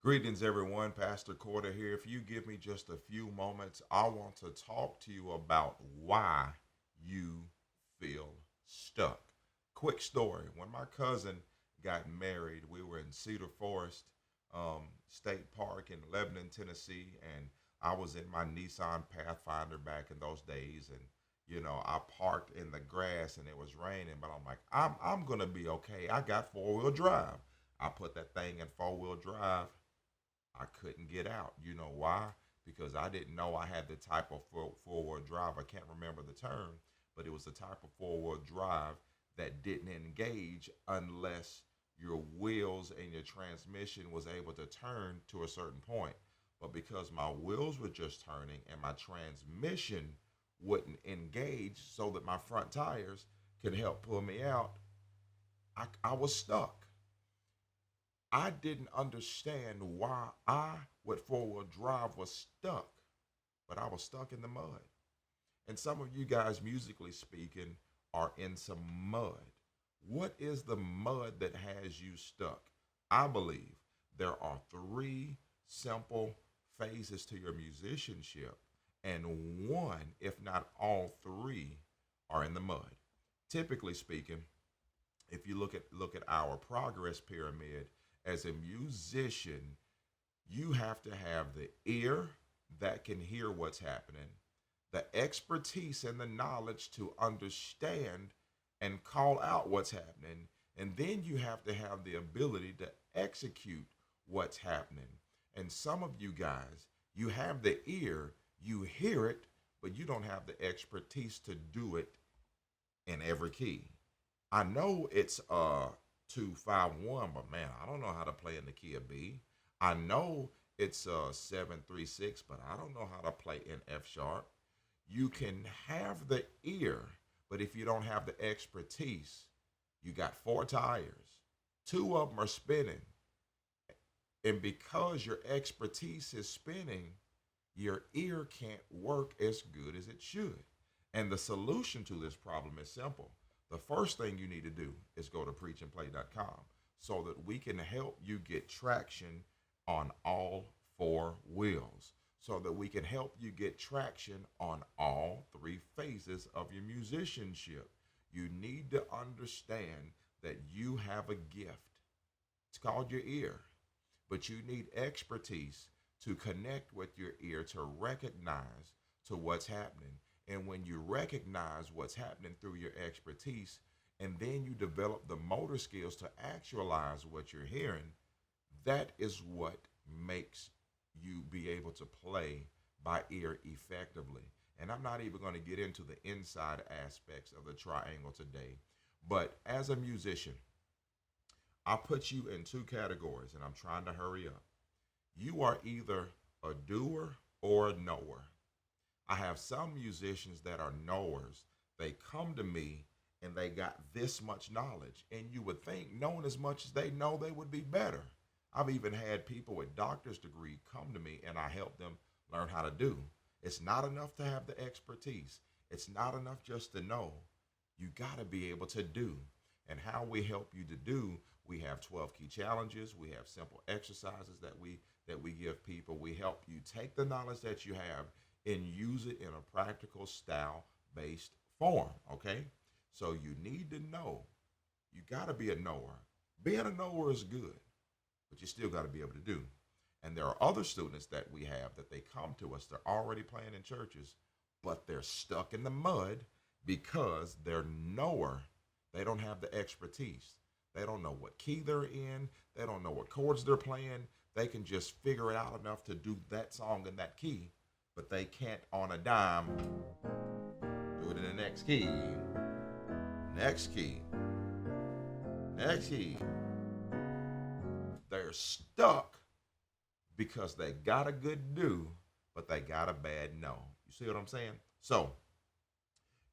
Greetings, everyone. Pastor Corder here. If you give me just a few moments, I want to talk to you about why you feel stuck. Quick story. When my cousin got married, we were in Cedar Forest State Park in Lebanon, Tennessee, and I was in my Nissan Pathfinder back in those days. And, I parked in the grass and it was raining, but I'm like, I'm going to be okay. I got four-wheel drive. I put that thing in four-wheel drive. I couldn't get out. You know why? Because I didn't know I had the type of four-wheel drive. I can't remember the term, but it was the type of four-wheel drive that didn't engage unless your wheels and your transmission was able to turn to a certain point. But because my wheels were just turning and my transmission wouldn't engage so that my front tires could help pull me out, I was stuck. I didn't understand why I, with four-wheel drive, was stuck, but I was stuck in the mud. And some of you guys, musically speaking, are in some mud. What is the mud that has you stuck? I believe there are three simple phases to your musicianship, and one, if not all three, are in the mud. Typically speaking, if you look at our progress pyramid, as a musician, you have to have the ear that can hear what's happening, the expertise and the knowledge to understand and call out what's happening, and then you have to have the ability to execute what's happening. And some of you guys, you have the ear, you hear it, but you don't have the expertise to do it in every key. I know it's 251, but man, I don't know how to play in the key of B. I know it's 736, but I don't know how to play in F sharp. You can have the ear, but if you don't have the expertise, you got four tires. Two of them are spinning. And because your expertise is spinning, your ear can't work as good as it should. And the solution to this problem is simple. The first thing you need to do is go to preachandplay.com so that we can help you get traction on all four wheels, so that we can help you get traction on all three phases of your musicianship. You need to understand that you have a gift. It's called your ear, but you need expertise to connect with your ear to recognize to what's happening. And when you recognize what's happening through your expertise, and then you develop the motor skills to actualize what you're hearing, that is what makes you be able to play by ear effectively. And I'm not even going to get into the inside aspects of the triangle today. But as a musician, I put you in two categories, and I'm trying to hurry up. You are either a doer or a knower. I have some musicians that are knowers. They come to me and they got this much knowledge. And you would think, knowing as much as they know, they would be better. I've even had people with doctor's degree come to me and I help them learn how to do. It's not enough to have the expertise. It's not enough just to know. You got to be able to do. And how we help you to do, we have 12 key challenges, we have simple exercises that we give people. We help you take the knowledge that you have and use it in a practical style based form, okay? So you need to know. You got to be a knower. Being a knower is good, but you still got to be able to do. And there are other students that we have that they come to us, they're already playing in churches, but they're stuck in the mud because they're knower. They don't have the expertise. They don't know what key they're in. They don't know what chords they're playing. They can just figure it out enough to do that song in that key, but they can't on a dime do it in the next key, next key, next key. They're stuck because they got a good do, but they got a bad no. You see what I'm saying? So,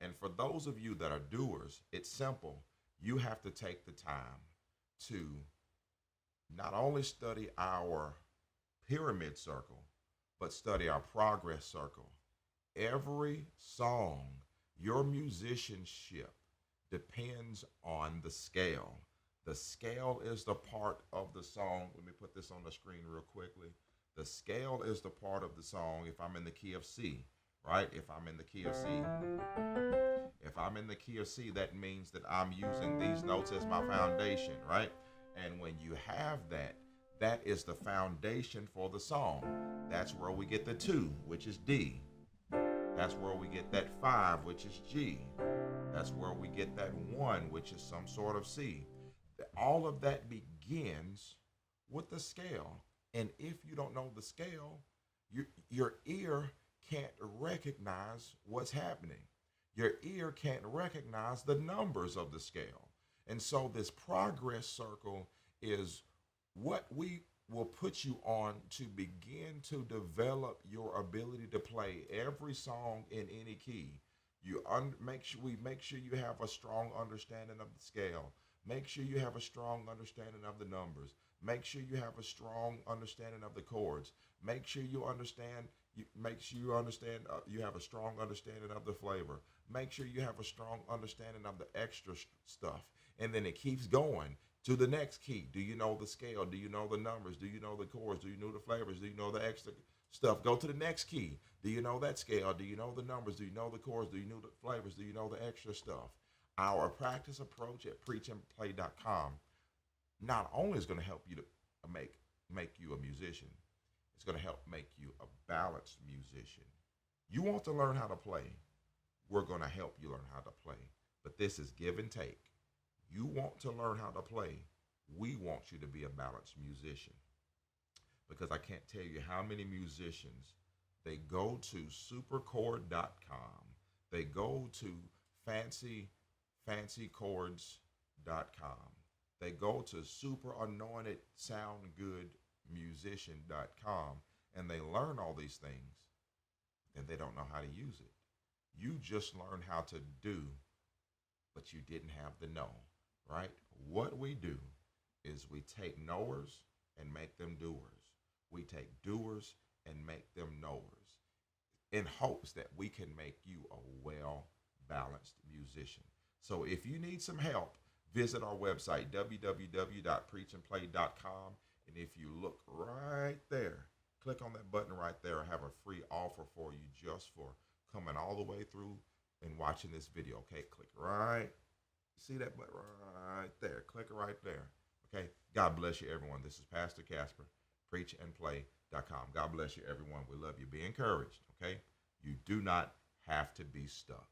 and for those of you that are doers, it's simple. You have to take the time to not only study our pyramid circle, but study our progress circle. Every song, your musicianship depends on the scale. The scale is the part of the song. Let me put this on the screen real quickly. The scale is the part of the song if I'm in the key of C, right? If I'm in the key of C. If I'm in the key of C, that means that I'm using these notes as my foundation, right? And when you have that, that is the foundation for the song. That's where we get the 2, which is D. That's where we get that 5, which is G. That's where we get that 1, which is some sort of C. All of that begins with the scale. And if you don't know the scale, your ear can't recognize what's happening. Your ear can't recognize the numbers of the scale. And so this progress circle is what we will put you on to begin to develop your ability to play every song in any key. We make sure you have a strong understanding of the scale. Make sure you have a strong understanding of the numbers. Make sure you have a strong understanding of the chords. Make sure you understand. You have a strong understanding of the flavor. Make sure you have a strong understanding of the extra stuff. And then it keeps going to the next key. Do you know the scale? Do you know the numbers? Do you know the chords? Do you know the flavors? Do you know the extra stuff? Go to the next key. Do you know that scale? Do you know the numbers? Do you know the chords? Do you know the flavors? Do you know the extra stuff? Our practice approach at preachandplay.com not only is going to help you to make you a musician, it's going to help make you a balanced musician. You want to learn how to play, we're going to help you learn how to play. But this is give and take. You want to learn how to play, we want you to be a balanced musician. Because I can't tell you how many musicians, they go to superchord.com, they go to fancychords.com, they go to superanointedsoundgoodmusician.com, and they learn all these things, and they don't know how to use it. You just learned how to do, but you didn't have the know, right? What we do is we take knowers and make them doers. We take doers and make them knowers in hopes that we can make you a well-balanced musician. So if you need some help, visit our website, www.preachandplay.com. And if you look right there, click on that button right there. I have a free offer for you just for coming all the way through and watching this video. Okay, click right. See that button right there? Click right there. Okay, God bless you, everyone. This is Pastor Casper, preachandplay.com. God bless you, everyone. We love you. Be encouraged, okay? You do not have to be stuck.